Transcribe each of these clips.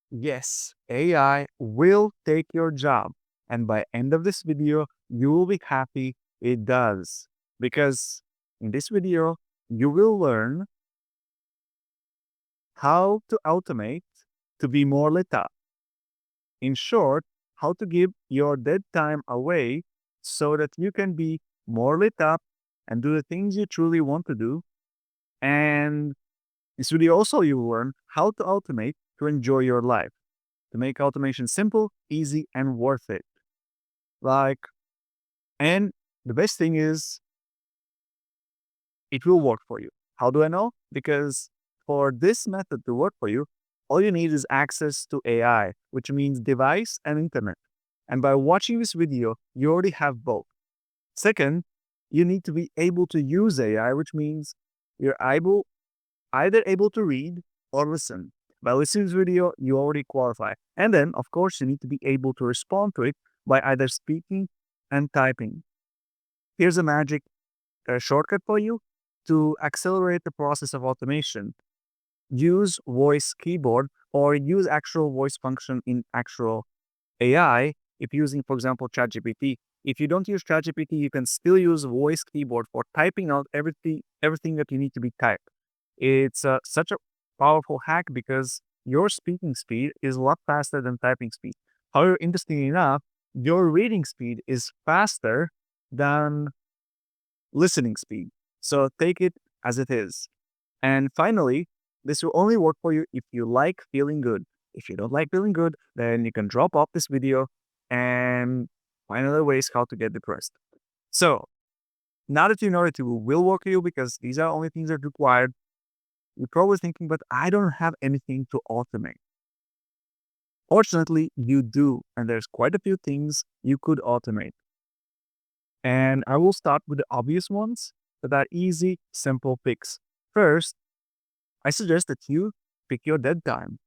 Yes, AI will take your job. And by end of this video, you will be happy it does. Because in this video, you will learn how to automate to be more lit up. In short, how to give your dead time away so that you can be more lit up and do the things you truly want to do. And this video also you will learn how to automate to enjoy your life, to make automation simple, easy, and worth it. Like, and the best thing is it will work for you. How do I know? Because for this method to work for you, all you need is access to AI, which means device and internet. And by watching this video, you already have both. Second, you need to be able to use AI, which means you're either able to read or listen. By listening to this video, you already qualify. And then, of course, you need to be able to respond to it by either speaking and typing. Here's a magic shortcut for you to accelerate the process of automation. Use voice keyboard or use actual voice function in actual AI if using, for example, ChatGPT. If you don't use ChatGPT, you can still use voice keyboard for typing out everything that you need to be typed. It's such a powerful hack because your speaking speed is a lot faster than typing speed. However, interestingly enough, your reading speed is faster than listening speed. So take it as it is. And finally, this will only work for you if you like feeling good. If you don't like feeling good, then you can drop off this video and find other ways how to get depressed. So now that you know that it will work for you because these are only things that are required, you're probably thinking, but I don't have anything to automate. Fortunately, you do, and there's quite a few things you could automate. And I will start with the obvious ones that are easy, simple fix. First, I suggest that you pick your dead time.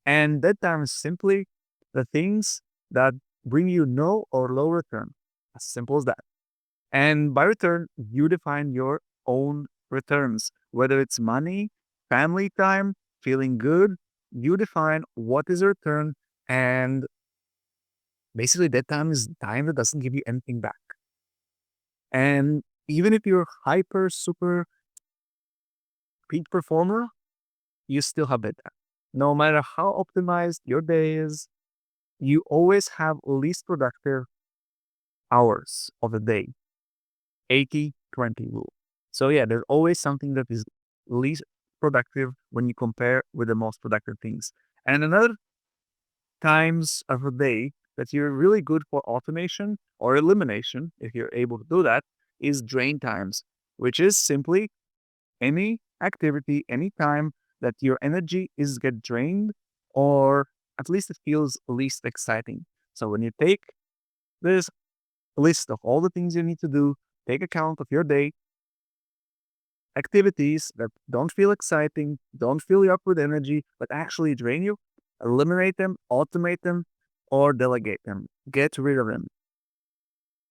And dead time is simply the things that bring you no or low return. As simple as that. And by return, you define your own returns, whether it's money, family time, feeling good, you define what is a return. And basically, dead time is time that doesn't give you anything back. And even if you're hyper, super peak performer, you still have dead time. No matter how optimized your day is, you always have least productive hours of the day. 80-20 rule. So yeah, there's always something that is least productive when you compare with the most productive things. And another times of the day that you're really good for automation or elimination, if you're able to do that, is drain times, which is simply any activity, any time that your energy is get drained, or at least it feels least exciting. So when you take this list of all the things you need to do, take account of your day, activities that don't feel exciting, don't fill you up with energy, but actually drain you, eliminate them, automate them, or delegate them. Get rid of them.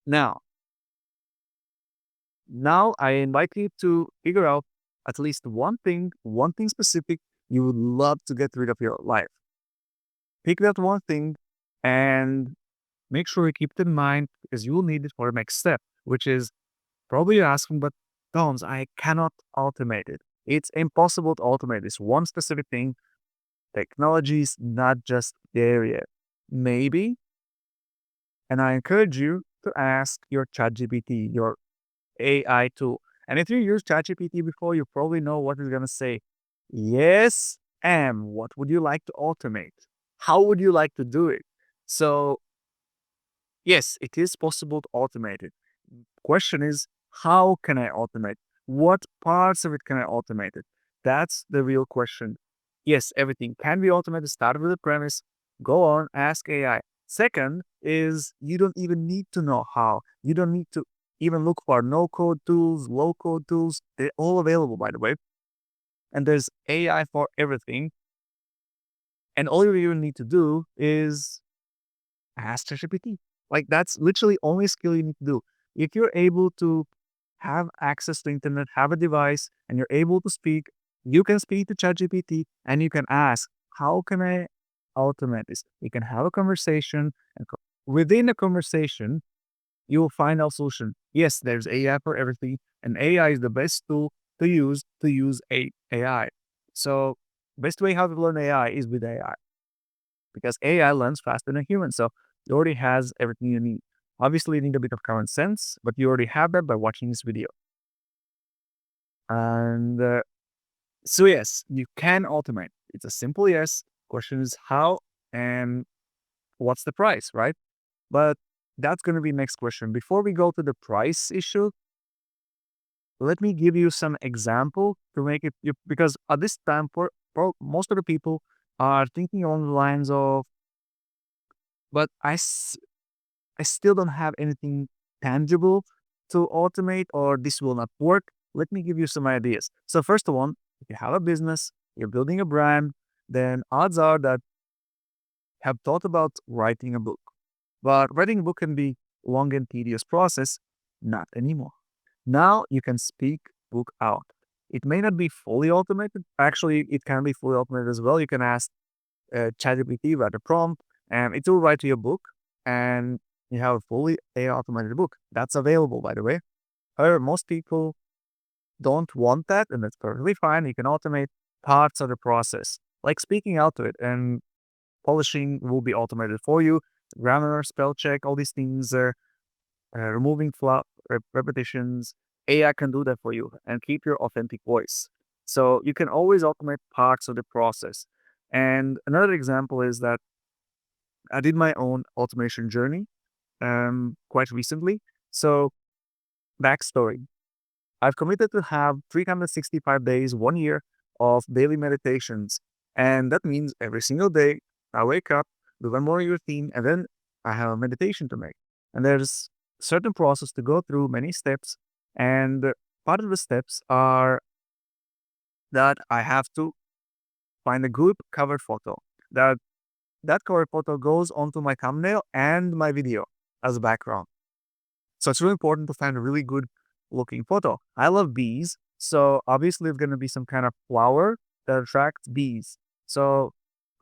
Now, now I invite you to figure out at least one thing specific you would love to get rid of your life. Pick that one thing and make sure you keep it in mind because you will need it for the next step, which is probably you're asking, but Toms, I cannot automate it. It's impossible to automate this one specific thing. Technology is not just there yet. Maybe, and I encourage you to ask your ChatGPT, your AI tool. And if you use ChatGPT before, you probably know what it's going to say. Yes, what would you like to automate? How would you like to do it? So, yes, it is possible to automate it. Question is, how can I automate? What parts of it can I automate it? That's the real question. Yes, everything can be automated. Start with the premise. Go on, ask AI. Second is you don't even need to know how. You don't need to even look for no-code tools, low-code tools. They're all available, by the way. And there's AI for everything. And all you even need to do is ask ChatGPT. Like that's literally only skill you need to do. If you're able to have access to internet, have a device, and you're able to speak, you can speak to ChatGPT and you can ask, how can I automate this. You can have a conversation, and within a conversation, you will find a solution. Yes, there's AI for everything, and AI is the best tool to use AI. So, best way how to learn AI is with AI because AI learns faster than a human. So, it already has everything you need. Obviously, you need a bit of common sense, but you already have that by watching this video. And so, yes, you can automate. It's a simple yes. Question is how and what's the price, right? But that's going to be next question. Before we go to the price issue, let me give you some example to make it because at this time, for most of the people are thinking along the lines of, but I still don't have anything tangible to automate, or this will not work. Let me give you some ideas. So first of all, if you have a business, you're building a brand, then odds are that you have thought about writing a book. But writing a book can be long and tedious process. Not anymore. Now you can speak book out. It may not be fully automated. Actually, it can be fully automated as well. You can ask ChatGPT, write a prompt, and it will write you a book, and you have a fully AI automated book. That's available, by the way. However, most people don't want that, and that's perfectly fine. You can automate parts of the process, like speaking out to it, and polishing will be automated for you. Grammar, spell check, all these things are removing repetitions. AI can do that for you and keep your authentic voice. So you can always automate parts of the process. And another example is that I did my own automation journey quite recently. So backstory. I've committed to have 365 days, 1 year of daily meditations. And that means every single day I wake up, do one morning routine, and then I have a meditation to make. And there's certain process to go through, many steps. And part of the steps are that I have to find a good cover photo. That cover photo goes onto my thumbnail and my video as a background. So it's really important to find a really good looking photo. I love bees. So obviously it's going to be some kind of flower that attracts bees. So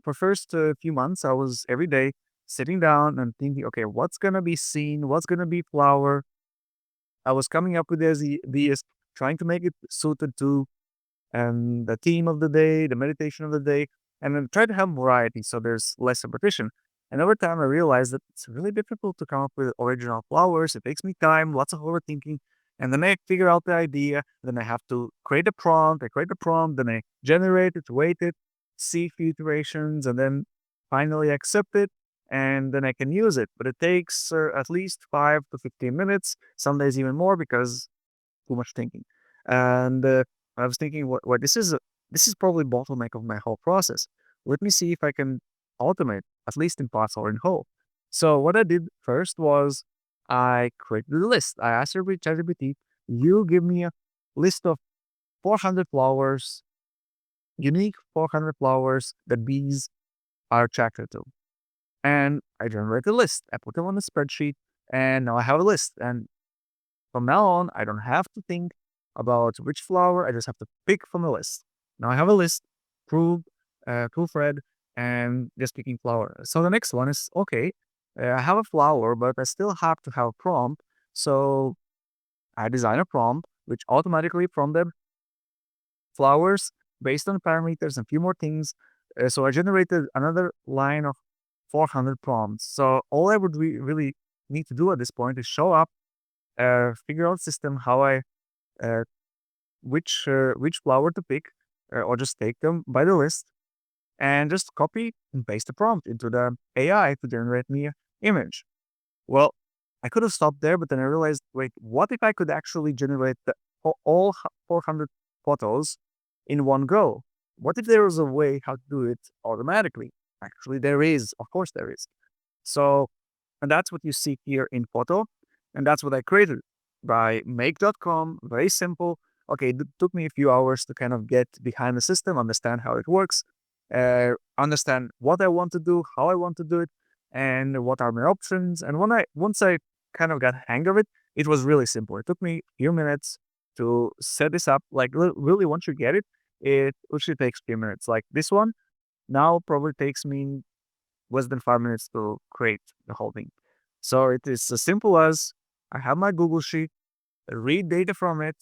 for first few months, I was every day sitting down and thinking, okay, what's going to be seen? What's going to be flower? I was coming up with these, trying to make it suited to the theme of the day, the meditation of the day, and then try to have variety so there's less repetition. And over time, I realized that it's really difficult to come up with original flowers. It takes me time, lots of overthinking. And then I figure out the idea. Then I have to create a prompt. I create a prompt, then I generate it, wait it, see a few iterations, and then finally accept it. And then I can use it. But it takes at least 5 to 15 minutes, some days even more because too much thinking. And I was thinking, what this is probably bottleneck of my whole process. Let me see if I can automate, at least in parts or in whole. So what I did first was I created a list. I asked ChatGPT, you give me a list of 400 flowers, unique 400 flowers that bees are attracted to. And I generate a list. I put them on a spreadsheet, and now I have a list. And from now on, I don't have to think about which flower. I just have to pick from the list. Now I have a list, proofread, and just picking flower. So the next one is okay. I have a flower, but I still have to have a prompt. So I design a prompt which automatically from the flowers based on parameters and a few more things. So I generated another line of 400 prompts. So all I would really need to do at this point is show up, figure out system how I uh, which flower to pick, or just take them by the list and just copy and paste the prompt into the AI to generate me an image. Well, I could have stopped there, but then I realized, wait, what if I could actually generate all 400 photos in one go? What if there was a way how to do it automatically? Actually, there is. Of course, there is. So, and that's what you see here in photo. And that's what I created by make.com. Very simple. Okay, it took me a few hours to kind of get behind the system, understand how it works, understand what I want to do, how I want to do it, and what are my options. And once I kind of got hang of it, it was really simple. It took me a few minutes to set this up. Like really, once you get it, it usually takes a few minutes. Like this one now probably takes me less than 5 minutes to create the whole thing. So it is as simple as I have my Google Sheet, read data from it,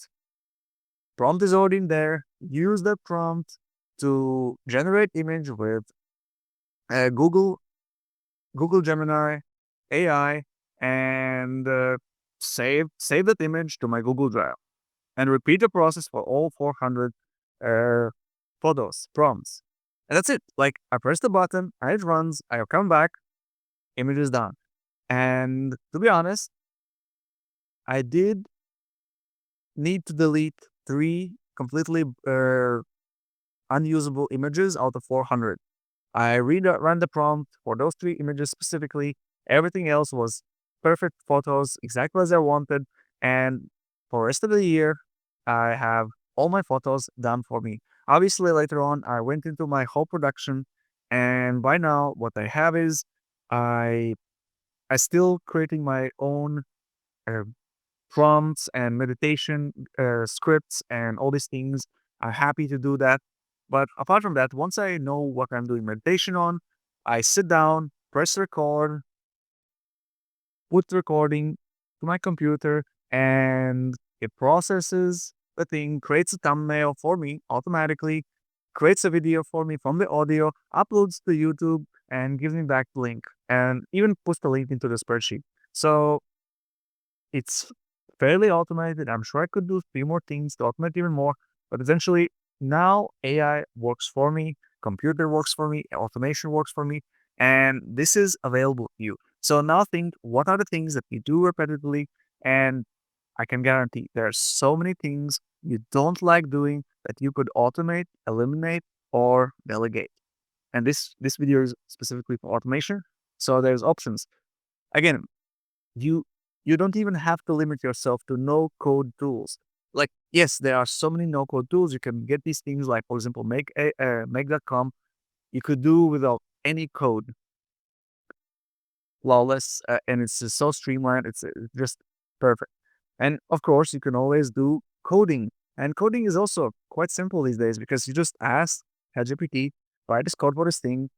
prompt is already in there, use that prompt to generate image with uh, Google Google Gemini AI and save that image to my Google Drive and repeat the process for all 400 uh, photos prompts. And that's it. Like I press the button, and it runs. I come back, image is done. And to be honest, I did need to delete three completely unusable images out of 400. I ran the prompt for those three images specifically. Everything else was perfect photos, exactly as I wanted. And for the rest of the year, I have all my photos done for me. Obviously, later on, I went into my whole production, and by now, what I have is I I still creating my own uh, prompts and meditation scripts and all these things. I'm happy to do that. But apart from that, once I know what I'm doing meditation on, I sit down, press record, put the recording to my computer, and it processes the thing, creates a thumbnail for me automatically, creates a video for me from the audio, uploads to YouTube, and gives me back the link, and even puts the link into the spreadsheet. So it's fairly automated. I'm sure I could do a few more things to automate even more, but essentially now AI works for me, computer works for me, automation works for me, and this is available to you. So now think, what are the things that you do repetitively? And I can guarantee there are so many things you don't like doing that you could automate, eliminate, or delegate. And this video is specifically for automation. So there's options. Again, you you don't even have to limit yourself to no code tools. Like, yes, there are so many no code tools. You can get these things like, for example, make.com. You could do without any code, flawless, and it's just so streamlined. It's just perfect. And of course, you can always do coding. And coding is also quite simple these days because you just ask ChatGPT, write this code for this thing,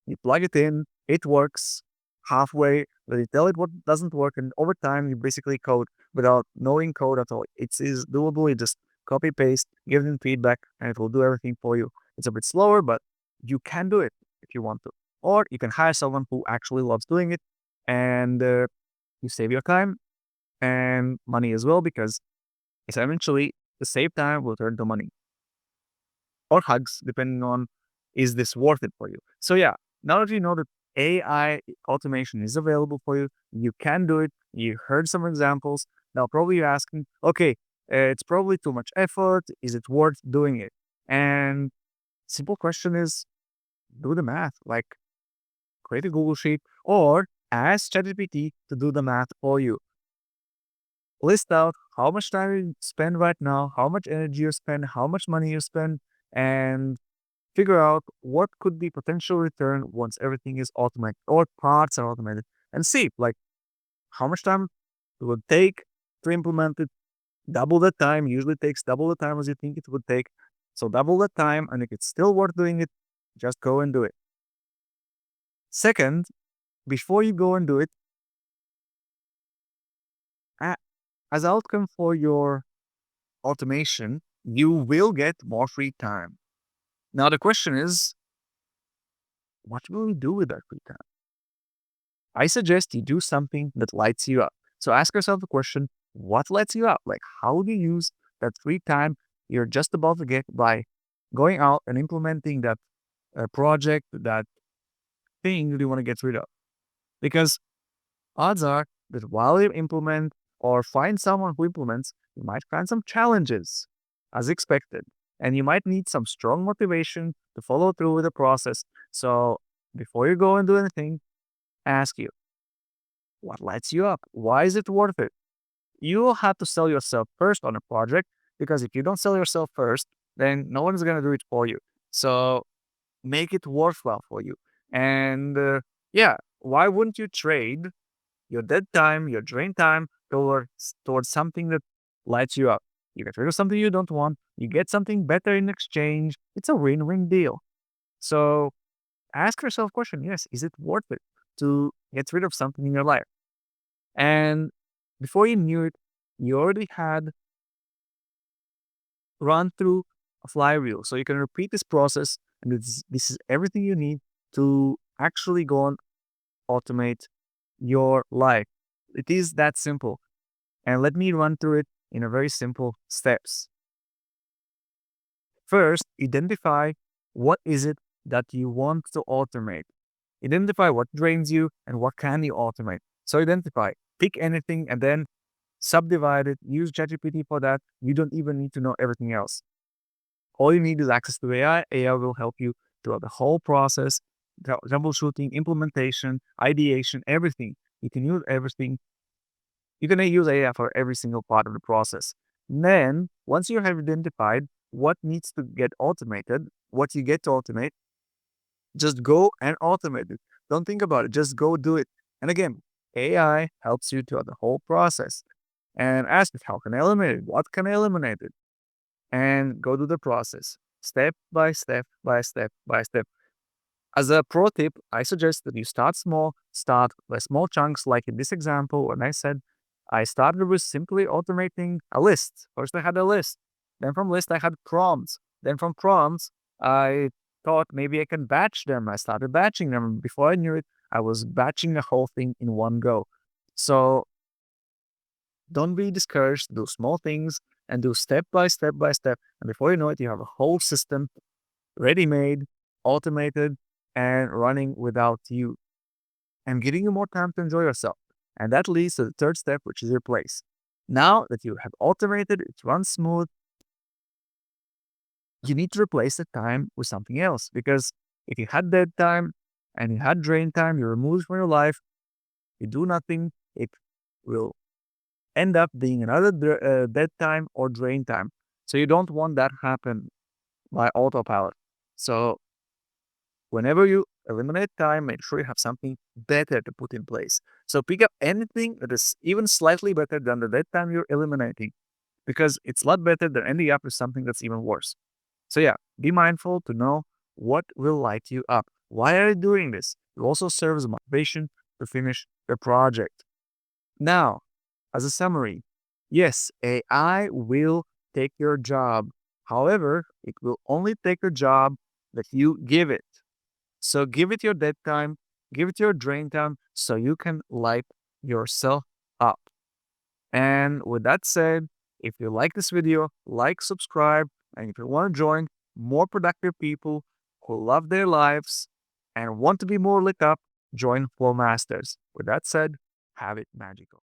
you plug it in, it works halfway, then you tell it what doesn't work, and over time you basically code without knowing code at all. It is doable. You just copy paste, give them feedback, and it will do everything for you. It's a bit slower, but you can do it if you want to. Or you can hire someone who actually loves doing it, and you save your time and money as well because it's eventually the save time will turn to money or hugs, depending on is this worth it for you. So yeah, now that you know that AI automation is available for you, you can do it. You heard some examples. Now probably you're asking, okay, it's probably too much effort. Is it worth doing it? And simple question is, do the math. Like create a Google Sheet or ask ChatGPT to do the math for you. List out how much time you spend right now, how much energy you spend, how much money you spend, and figure out what could be potential return once everything is automated or parts are automated and see like how much time it would take to implement it. Double the time usually takes double the time as you think it would take. So double the time, and if it's still worth doing it, just go and do it. Second, before you go and do it, a- as outcome for your automation, you will get more free time. Now the question is, what will you do with that free time? I suggest you do something that lights you up. So ask yourself the question, what lights you up? Like, how do you use that free time you're just about to get by going out and implementing that project, that thing that you want to get rid of? Because odds are that while you implement or find someone who implements, you might find some challenges as expected. And you might need some strong motivation to follow through with the process. So before you go and do anything, ask you, what lights you up? Why is it worth it? You have to sell yourself first on a project because if you don't sell yourself first, then no one's going to do it for you. So make it worthwhile for you. And yeah, why wouldn't you trade your dead time, your drain time towards something that lights you up? You get rid of something you don't want, you get something better in exchange. It's a win-win deal. So ask yourself a question. Yes, is it worth it to get rid of something in your life? And before you knew it, you already had run through a flywheel. So you can repeat this process, and this is everything you need to actually go and automate your life. It is that simple. And let me run through it in a very simple steps. First, identify what is it that you want to automate. Identify what drains you and what can you automate. So identify, pick anything and then subdivide it. Use ChatGPT for that. You don't even need to know everything else. All you need is access to AI. AI will help you throughout the whole process, troubleshooting, implementation, ideation, everything. You can use everything. You can use AI for every single part of the process. Then, once you have identified what needs to get automated, what you get to automate, just go and automate it. Don't think about it. Just go do it. And again, AI helps you throughout the whole process. And ask it, how can I eliminate it? What can I eliminate it? And go do the process step by step by step by step. As a pro tip, I suggest that you start small, start with small chunks, like in this example, when I said I started with simply automating a list. First, I had a list. Then from list, I had prompts. Then from prompts, I thought maybe I can batch them. I started batching them. Before I knew it, I was batching the whole thing in one go. So don't be discouraged. Do small things and do step by step by step. And before you know it, you have a whole system ready-made, automated, and running without you, and giving you more time to enjoy yourself. And that leads to the third step, which is replace. Now that you have automated, it runs smooth, you need to replace the time with something else. Because if you had dead time and you had drain time, you remove it from your life, you do nothing, it will end up being another dead time or drain time. So you don't want that happen by autopilot. So whenever you eliminate time, make sure you have something better to put in place. So pick up anything that is even slightly better than the dead time you're eliminating, because it's a lot better than ending up with something that's even worse. So yeah, be mindful to know what will light you up. Why are you doing this? It also serves as motivation to finish the project. Now, as a summary, yes, AI will take your job. However, it will only take the job that you give it. So give it your dead time, give it your drain time so you can light yourself up. And with that said, if you like this video, like, subscribe, and if you want to join more productive people who love their lives and want to be more lit up, join Flow Masters. With that said, have it magical.